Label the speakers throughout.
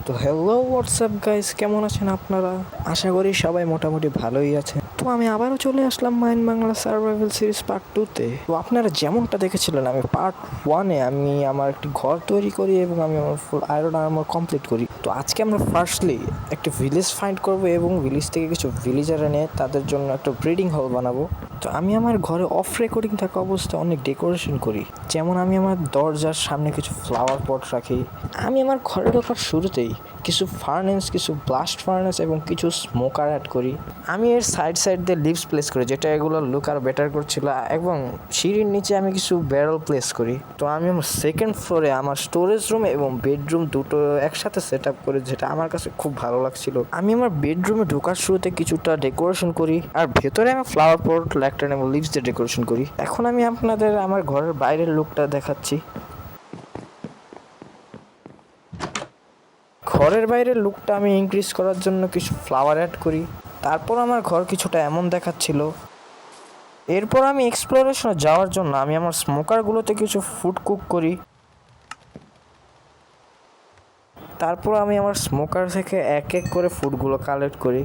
Speaker 1: তো hello WhatsApp guys, কেমন আছেন আপনারা? আশা করি সবাই মোটামুটি ভালোই আছে। তো আমি আবারও চলে আসলাম মাইন বাংলা সার্ভাইভাল সিরিজ পার্ট 2-তে। তো আপনারা যেমনটা দেখেছিলেন, আমি পার্ট 1-এ আমি আমার একটি ঘর তৈরি করি এবং আমি আমার ফুল আয়রন আর্মর কমপ্লিট করি। তো আজকে আমরা ফার্স্টলি একটা ভিলেজ ফাইন্ড করব এবং ভিলেজ থেকে কিছু ভিলেজার এনে তাদের জন্য একটা ব্রিডিং হল বানাবো। তো আমি আমার ঘরে অফ রেকর্ডিং থাকা অবস্থায় অনেক ডেকোরেশন করি, যেমন আমি আমার দরজার সামনে কিছু ফ্লাওয়ার পট রাখি। আমি আমার ঘরে ঢোকার শুরুতেই কিছু ফার্নেস, কিছু ব্লাস্ট ফার্নেস এবং কিছু স্মোকার অ্যাড করি। আমি এর সাইড দিয়ে লিভস প্লেস করি, যেটা এগুলো লুক আর বেটার করছিল, এবং সিঁড়ির নিচে আমি কিছু ব্যারেল প্লেস করি। তো আমি আমার সেকেন্ড ফ্লোরে আমার স্টোরেজ রুম এবং বেডরুম দুটো একসাথে সেট আপ করি, যেটা আমার কাছে খুব ভালো লাগছিল। আমি আমার বেডরুমে ঢোকার শুরুতে কিছুটা ডেকোরেশন করি, আর ভেতরে আমি ফ্লাওয়ার পট, ল্যাকটার্ন এবং লিভস দিয়ে ডেকোরেশন করি। এখন আমি আপনাদের আমার ঘরের বাইরের লুকটা দেখাচ্ছি। ঘরের বাইরের লুকটা আমি ইনক্রিজ করার জন্য কিছু ফ্লাওয়ার অ্যাড করি। তারপর আমার ঘর কিছুটা এমন দেখাচ্ছিল। এরপর আমি এক্সপ্লোরেশনে যাওয়ার জন্য আমি আমার স্মোকারগুলোতে কিছু ফুড কুক করি। তারপর আমি আমার স্মোকার থেকে এক এক করে ফুডগুলো কালেক্ট করি।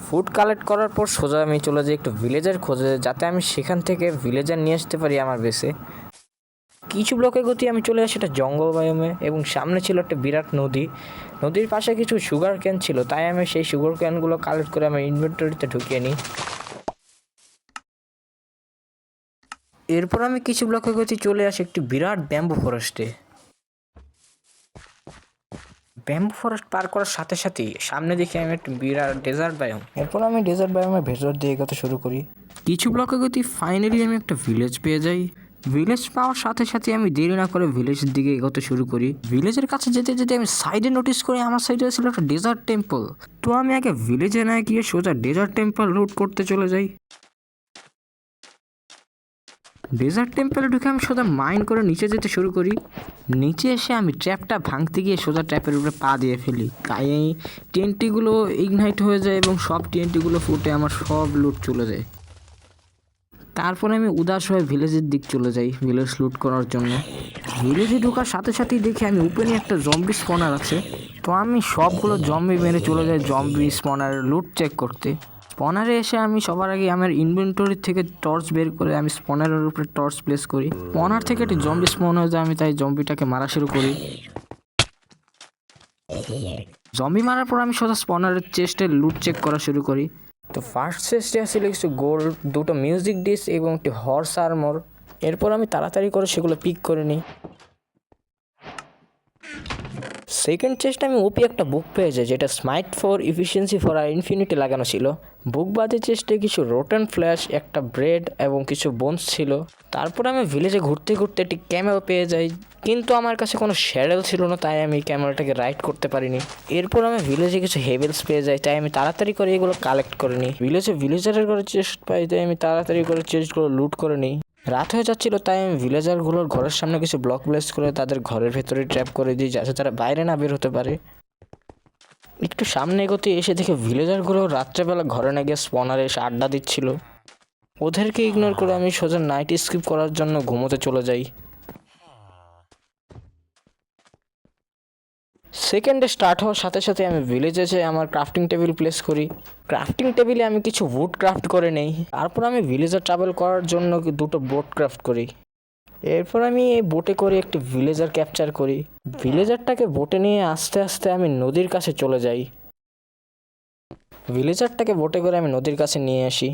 Speaker 1: ফুড কালেক্ট করার পর সোজা আমি চলে যাই একটু ভিলেজের খোঁজে, যাতে আমি সেখান থেকে ভিলেজার নিয়ে আসতে পারি আমার বেসে। কিছু ব্লকের গতি আমি চলে আসি একটা জঙ্গল বায়োমে, এবং সামনে ছিল একটা বিরাট নদী। নদীর পাশে কিছু সুগার ক্যান ছিল, তাই আমি সেই সুগার ক্যানগুলো কালেক্ট করে আমার ইনভেন্টরিতে ঢুকিয়ে নিই। এরপর আমি কিছু ব্লকের গতি চলে আসি একটি বিরাট ব্যাম্বু ফরেস্টে। ব্যাম্বু ফরেস্ট পার করার সাথে সাথেই সামনে দেখি আমি একটা বিরাট ডেজার্ট বায়োম। এরপর আমি ডেজার্ট বায়োমের ভেতর দিয়ে এগোতে শুরু করি। কিছু ব্লকের গতি ফাইনালি আমি একটা ভিলেজ পেয়ে যাই। ভিলেজ পাওয়ার সাথে সাথে আমি দেরি না করে ভিলেজের দিকে এগোতে শুরু করি। ভিলেজের কাছে যেতে যেতে আমি সাইডে নোটিস করি আমার সাইডে ছিল একটা ডেজার্ট টেম্পল। তো আমি আগে ভিলেজে না গিয়ে সোজা ডেজার্ট টেম্পল রুট করতে চলে যাই। ডেজার্ট টেম্পলে ঢুকে আমি সোজা মাইন্ড করে নিচে যেতে শুরু করি। নিচে এসে আমি ট্র্যাপটা ভাঙতে গিয়ে সোজা ট্র্যাপের উপরে পা দিয়ে ফেলি, তাই এই টিএনটিগুলো ইগনাইট হয়ে যায় এবং সব টিএনটিগুলো ফুটে আমার সব লুট চলে যায়। তারপরে আমি উদাস হয়ে ভিলেজের দিক চলে যাই ভিলেজ লুট করার জন্য। ভিলেজে ঢোকার সাথে সাথেই দেখি আমি ওপেনে একটা জম্বি স্পনার আছে। তো আমি সবগুলো জম্বি মেরে চলে যাই জম্বি স্পনার লুট চেক করতে। স্পনারে এসে আমি সবার আগে আমার ইনভেন্টরি থেকে টর্চ বের করে আমি স্পনারের উপরে টর্চ প্লেস করি। স্পনার থেকে একটি জম্বি স্পন হয়ে যায়, আমি তাই জম্বিটাকে মারা শুরু করি। জম্বি মারার পর আমি সোজা স্পনারের চেস্টে লুট চেক করা শুরু করি। তো ফার্স্ট চেস্টে আসলে কিছু গোল্ড, দুটো মিউজিক ডিস এবং একটি হর্স আর্মর। এরপর আমি তাড়াতাড়ি করে সেগুলো পিক করে নিই। সেকেন্ড চেস্টে আমি ওপি একটা বুক পেয়ে যাই, যেটা স্মাইট for efficiency for R infinity লাগানো ছিল। বুক বাদে চেস্টে কিছু রোটেন ফ্ল্যাশ, একটা ব্রেড এবং কিছু বোনস ছিল। তারপর আমি ভিলেজে ঘুরতে ঘুরতে একটি ক্যামেল পেয়ে যাই, কিন্তু আমার কাছে কোনো শ্যাডেল ছিল না, তাই আমি ক্যামেলটাকে রাইড করতে পারিনি। এরপর আমি ভিলেজে কিছু হেভেলস পেয়ে যাই, তাই আমি তাড়াতাড়ি করে এগুলো কালেক্ট করে নিই। ভিলেজারের করে চেস্ট পাই, তাই আমি তাড়াতাড়ি করে চেস্টগুলো লুট করে নিই। রাত হয়ে যাচ্ছিল, তাই আমি ভিলেজারগুলোর ঘরের সামনে কিছু ব্লক প্লেস করে তাদের ঘরের ভেতরে ট্র্যাপ করে দিই, যাতে তারা বাইরে না বের হতে পারে। একটু সামনে এগোতে এসে দেখে ভিলেজারগুলো রাত্রেবেলা ঘরে না গিয়ে স্পনারে এসে আড্ডা দিচ্ছিল। ওদেরকে ইগনোর করে আমি সোজা নাইট স্কিপ করার জন্য ঘুমোতে চলে যাই। সেকেন্ডে স্টার্ট হওয়ার সাথে সাথে আমি ভিলেজে এসে আমার ক্রাফটিং টেবিল প্লেস করি। ক্রাফটিং টেবিলে আমি কিছু উড ক্রাফট করে নেই। তারপর আমি ভিলেজে ট্রাভেল করার জন্য দুটো বোট ক্রাফট করি। এরপর আমি এই বোটে করে একটি ভিলেজার ক্যাপচার করি। ভিলেজারটাকে বোটে নিয়ে আস্তে আস্তে আমি নদীর কাছে চলে যাই। ভিলেজারটাকে বোটে করে আমি নদীর কাছে নিয়ে আসি।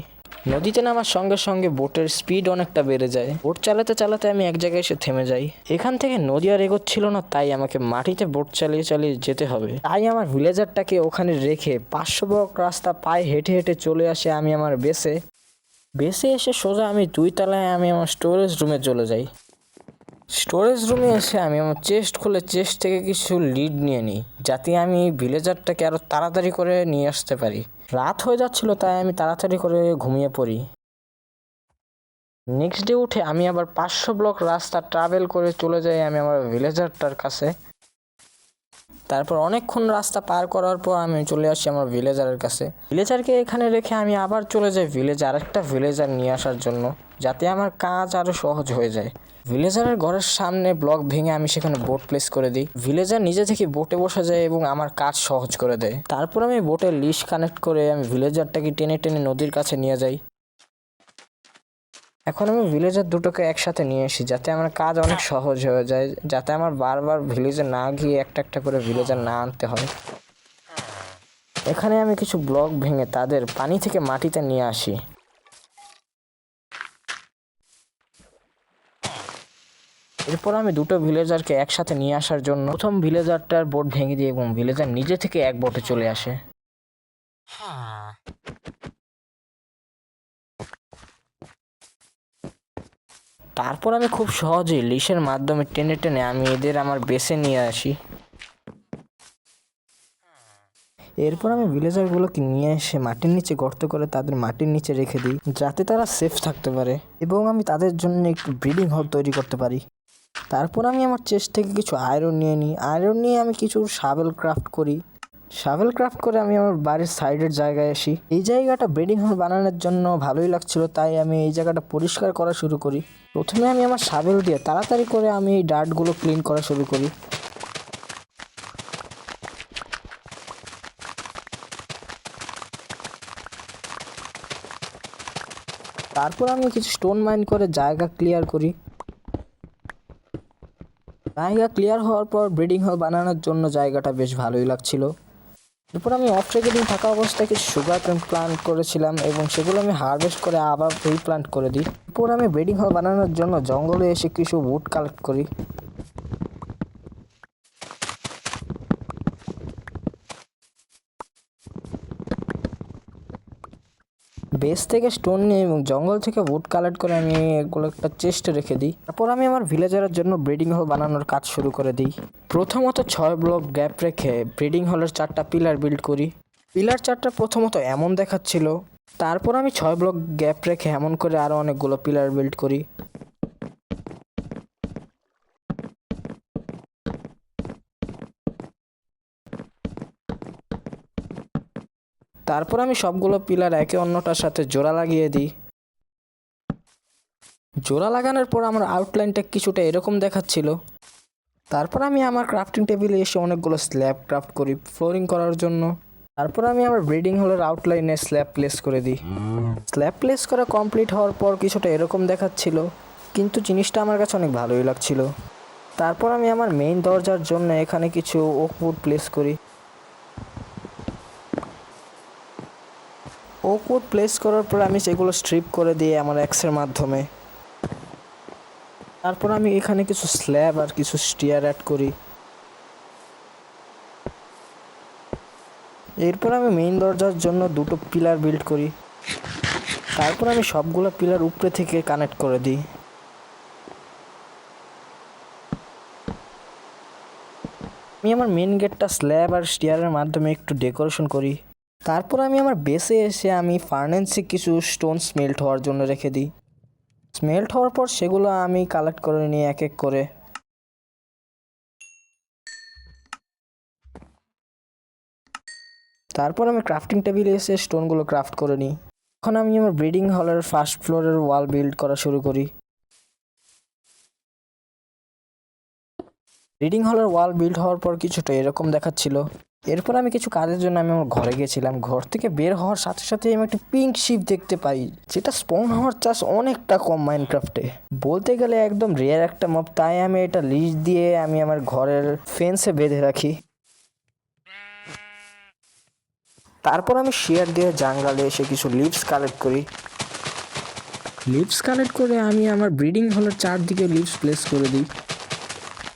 Speaker 1: নদীতে নামার সঙ্গে সঙ্গে বোটের স্পিড অনেকটা বেড়ে যায়। বোট চালাতে চালাতে আমি এক জায়গায় এসে থেমে যাই। এখান থেকে নদী আর এগোচ্ছিল না, তাই আমাকে মাটিতে বোট চালিয়ে চালিয়ে যেতে হবে। তাই আমার ভিলেজারটাকে ওখানে রেখে 500 ব্লক রাস্তা পায়ে হেঁটে হেঁটে চলে আসে আমি আমার বেসে এসে সোজা আমি 2 তলায় আমি আমার স্টোরেজ রুমে চলে যাই। স্টোরেজ রুমে এসে আমি আমার চেস্ট খুলে চেস্ট থেকে কিছু লিড নিয়ে নিই, যাতে আমি ভিলেজারটাকে আরও তাড়াতাড়ি করে নিয়ে আসতে পারি। রাত হয়ে যাচ্ছিল, তাই আমি তাড়াতাড়ি করে ঘুমিয়ে পড়ি। নেক্সট ডে উঠে আমি আবার 500 ব্লক রাস্তা ট্রাভেল করে চলে যাই আমি আমার ভিলেজারটার কাছে। তারপর অনেকক্ষণ রাস্তা পার করার পর আমি চলে আসি আমার ভিলেজারের কাছে। ভিলেজারকে এখানে রেখে আমি আবার চলে যাই ভিলেজে আরেকটা ভিলেজার নিয়ে আসার জন্য, যাতে আমার কাজ আরও সহজ হয়ে যায়। ভিলেজারের ঘরের সামনে ব্লক ভেঙে আমি সেখানে বোট প্লেস করে দিই। ভিলেজার নিজে থেকে বোটে বসা যায় এবং আমার কাজ সহজ করে দেয়। তারপর আমি বোটের লিশ কানেক্ট করে আমি ভিলেজারটাকে টেনে টেনে নদীর কাছে নিয়ে যাই। এখন আমি ভিলেজার দুটোকে একসাথে নিয়ে আসি যাতে আমার কাজ অনেক সহজ হয়ে যায়, যাতে আমার বারবার ভিলেজে না গিয়ে একটা একটা করে ভিলেজার না আনতে হয়। এখানে আমি কিছু ব্লক ভেঙে তাদের পানি থেকে মাটিতে নিয়ে আসি। এরপর আমি দুটো ভিলেজারকে একসাথে নিয়ে আসার জন্য প্রথম ভিলেজারটার বোট ভেঙে দিই এবং ভিলেজার নিজে থেকে এক বোটে চলে আসে। তারপর আমি খুব সহজেই লিশের মাধ্যমে টেনে টেনে আমি এদের আমার বেসে নিয়ে আসি। এরপর আমি ভিলেজারগুলোকে নিয়ে এসে মাটির নিচে গর্ত করে তাদের মাটির নিচে রেখে দিই যাতে তারা সেফ থাকতে পারে এবং আমি তাদের জন্য একটু ব্রিডিং হল তৈরি করতে পারি। তারপর আমি আমার চেস্ট থেকে কিছু আয়রন নিয়ে নিই। আয়রন নিয়ে আমি কিছু শাভেল ক্রাফট করি। শাভেল ক্রাফট করে আমি আমার বাড়ির সাইডের জায়গায় আসি। এই জায়গাটা ব্রিডিং হল বানানোর জন্য ভালোই লাগছিল, তাই আমি এই জায়গাটা পরিষ্কার করা শুরু করি। প্রথমে আমি আমার শাভেল দিয়ে তাড়াতাড়ি করে আমি এই ডার্টগুলো ক্লিন করা শুরু করি। তারপর আমি কিছু স্টোন মাইন করে জায়গা ক্লিয়ার করি। জায়গা ক্লিয়ার হওয়ার পর ব্রিডিং হল বানানোর জন্য জায়গাটা বেশ ভালোই লাগছিল। এরপর আমি অফ রেকর্ডিং থাকা অবস্থায় কিছু সুগার কেন প্লান্ট করেছিলাম এবং সেগুলো আমি হারভেস্ট করে আবার রিপ্লান্ট করে দিই। এরপর আমি ব্রিডিং হল বানানোর জন্য জঙ্গলে এসে কিছু উড কালেক্ট করি। বেস থেকে স্টোন নিয়ে এবং জঙ্গল থেকে উড কালেক্ট করে আমি এগুলো একটা চেস্টে রেখে দিই। তারপর আমি আমার ভিলেজারের জন্য ব্রিডিং হল বানানোর কাজ শুরু করে দিই। প্রথমত 6 ব্লক গ্যাপ রেখে ব্রিডিং হলের 4টা পিলার বিল্ড করি। পিলার 4টা প্রথমত এমন দেখাচ্ছিল, তারপর আমি 6 ব্লক গ্যাপ রেখে এমন করে আরও অনেকগুলো পিলার বিল্ড করি। তারপর আমি সবগুলো পিলার একে অন্যটার সাথে জোড়া লাগিয়ে দিই। জোড়া লাগানোর পর আমার আউটলাইনটা কিছুটা এরকম দেখাচ্ছিল। তারপর আমি আমার ক্রাফটিং টেবিলে এসে অনেকগুলো স্ল্যাব ক্রাফট করি ফ্লোরিং করার জন্য। তারপর আমি আমার ব্রিডিং হলের আউটলাইনে স্ল্যাব প্লেস করে দিই। স্ল্যাব প্লেস করা কমপ্লিট হওয়ার পর কিছুটা এরকম দেখাচ্ছিল, কিন্তু জিনিসটা আমার কাছে অনেক ভালোই লাগছিল। তারপর আমি আমার মেইন দরজার জন্য এখানে কিছু ওক উড প্লেস করি। ওক উড প্লেস করার পর আমি সেগুলো স্ট্রিপ করে দিয়ে আমার অ্যাক্সের মাধ্যমে। তারপর আমি এখানে কিছু স্ল্যাব আর কিছু স্টিয়ার অ্যাড করি। এরপর আমি মেইন দরজার জন্য দুটো পিলার বিল্ড করি। তারপর আমি সবগুলো পিলার উপরে থেকে কানেক্ট করে দিই। আমি আমার মেইন গেটটা স্ল্যাব আর স্টিয়ারের মাধ্যমে একটু ডেকোরেশন করি। তারপর আমি আমার বেসে এসে আমি ফার্নেন্সে কিছু স্টোন স্মেল্ট হওয়ার জন্য রেখে দিই। স্মেল্ট হওয়ার পর সেগুলো আমি কালেক্ট করে নিই এক এক করে। তারপর আমি ক্রাফটিং টেবিলে এসে স্টোনগুলো ক্রাফট করে নিই। এখন আমি আমার ব্রিডিং হলের ফার্স্ট ফ্লোরের ওয়াল বিল্ড করা শুরু করি। ব্রিডিং হলের ওয়াল বিল্ড হওয়ার পর কিছুটা এরকম দেখাচ্ছিল। এরপর আমি কিছু কাজের জন্য আমি আমার ঘরে গেছিলাম। ঘর থেকে বের হওয়ার সাথে সাথে আমি একটা পিঙ্ক শিপ দেখতে পাই, যেটা স্পন হওয়ার চান্স অনেকটা কম মাইনক্রাফটে, বলতে গেলে একদম রেয়ার একটা মব। তাই আমি এটা লিজ দিয়ে আমি আমার ঘরের ফেন্সে বেঁধে রাখি। তারপর আমি শেয়ার দিয়ে জাঙ্গালে এসে কিছু লিভস কালেক্ট করি। লিভস কালেক্ট করে আমি আমার ব্রিডিং হলের চারদিকে লিভস প্লেস করে দিই।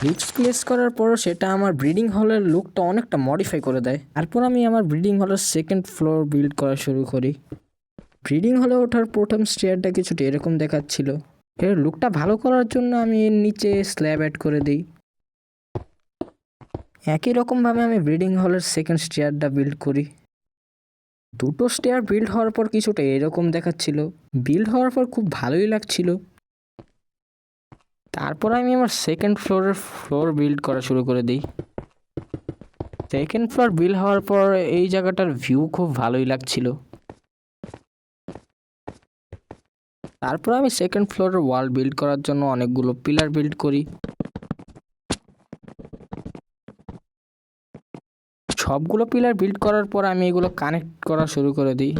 Speaker 1: লিভস প্লেস করার পর সেটা আমার ব্রিডিং হলের লুকটা অনেকটা মডিফাই করে দেয়। তারপর আমি আমার ব্রিডিং হলের সেকেন্ড ফ্লোর বিল্ড করা শুরু করি। ব্রিডিং হলে ওঠার প্রথম স্টেয়ারটা কিছুটা এরকম দেখাচ্ছিল। এর লুকটা ভালো করার জন্য আমি এর নিচে স্ল্যাব অ্যাড করে দিই। একই রকমভাবে আমি ব্রিডিং হলের সেকেন্ড স্টেয়ারটা বিল্ড করি। দুটো স্টেয়ার বিল্ড হওয়ার পর কিছুটা এরকম দেখাচ্ছিল। বিল্ড হওয়ার পর খুব ভালোই লাগছিল। তারপর আমি আমার সেকেন্ড ফ্লোরের ফ্লোর বিল্ড করা শুরু করে দিই। সেকেন্ড ফ্লোর বিল্ড হওয়ার পর এই জায়গাটার ভিউ খুব ভালোই লাগছিল। তারপর আমি সেকেন্ড ফ্লোরের ওয়াল বিল্ড করার জন্য অনেকগুলো পিলার বিল্ড করি। সবগুলো পিলার বিল্ড করার পর আমি এগুলো কানেক্ট করা শুরু করে দিই।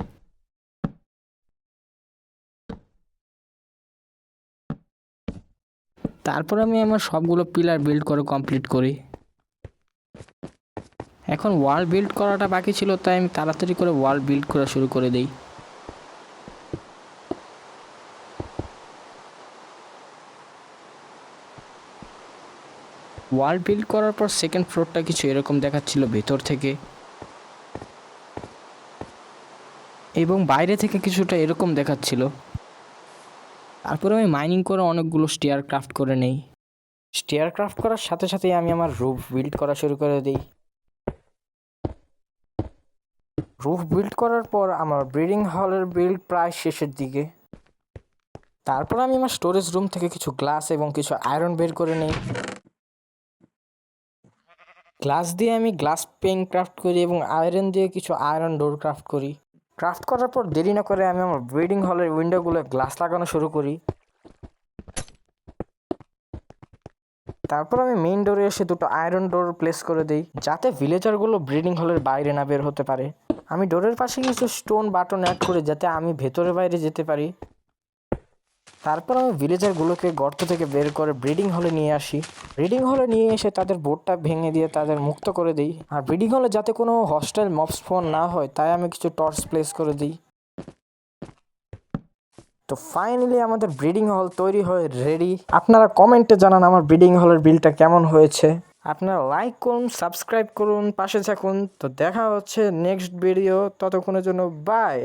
Speaker 1: তারপর আমি আমার সবগুলো পিলার বিল্ড করে কমপ্লিট করি। এখন ওয়াল বিল্ড করাটা বাকি ছিল, তাই আমি তাড়াতাড়ি করে ওয়াল বিল্ড করা শুরু করে দিই। ওয়াল বিল্ড করার পর সেকেন্ড ফ্লোরটা কিছু এরকম দেখাচ্ছিল ভেতর থেকে, এবং বাইরে থেকে কিছুটা এরকম দেখাচ্ছিল। তারপরে আমি মাইনিং করে অনেকগুলো স্টেয়ার ক্রাফট করে নেই। স্টেয়ার ক্রাফট করার সাথে সাথেই আমি আমার রুফ বিল্ড করা শুরু করে দিই। রুফ বিল্ড করার পর আমার ব্রিডিং হলের বিল্ড প্রায় শেষের দিকে। তারপর আমি আমার স্টোরেজ রুম থেকে কিছু গ্লাস এবং কিছু আয়রন বের করে নিই। গ্লাস দিয়ে আমি গ্লাস পেন ক্রাফট করি এবং আয়রন দিয়ে কিছু আয়রন ডোর ক্রাফট করি। ক্রাফট করার পর দেরি না করে আমি আমার ব্রিডিং হলের উইন্ডোগুলো গ্লাস লাগানো শুরু করি। তারপর আমি মেইন ডোরে এসে দুটো আয়রন ডোর প্লেস করে দিই, যাতে ভিলেজারগুলো ব্রিডিং হলের বাইরে না বের হতে পারে। আমি ডোরের পাশে কিছু স্টোন বাটন অ্যাড করি, যাতে আমি ভেতরে বাইরে যেতে পারি। তারপর আমি ভিলেজারগুলোকে গর্ত থেকে বের করে ব্রিডিং হলে নিয়ে আসি। ব্রিডিং হলে নিয়ে এসে তাদের বোর্ডটা ভেঙে দিয়ে তাদের মুক্ত করে দিই। আর ব্রিডিং হলে যাতে কোনো হস্টাইল মব স্পন না হয়, তাই আমি কিছু টর্চ প্লেস করে দিই। তো ফাইনালি আমাদের ব্রিডিং হল তৈরি হয়ে রেডি। আপনারা কমেন্টে জানান আমার ব্রিডিং হলের বিলটা কেমন হয়েছে। আপনারা লাইক করুন, সাবস্ক্রাইব করুন, পাশে থাকুন। তো দেখা হচ্ছে নেক্সট ভিডিও, ততক্ষণের জন্য বাই।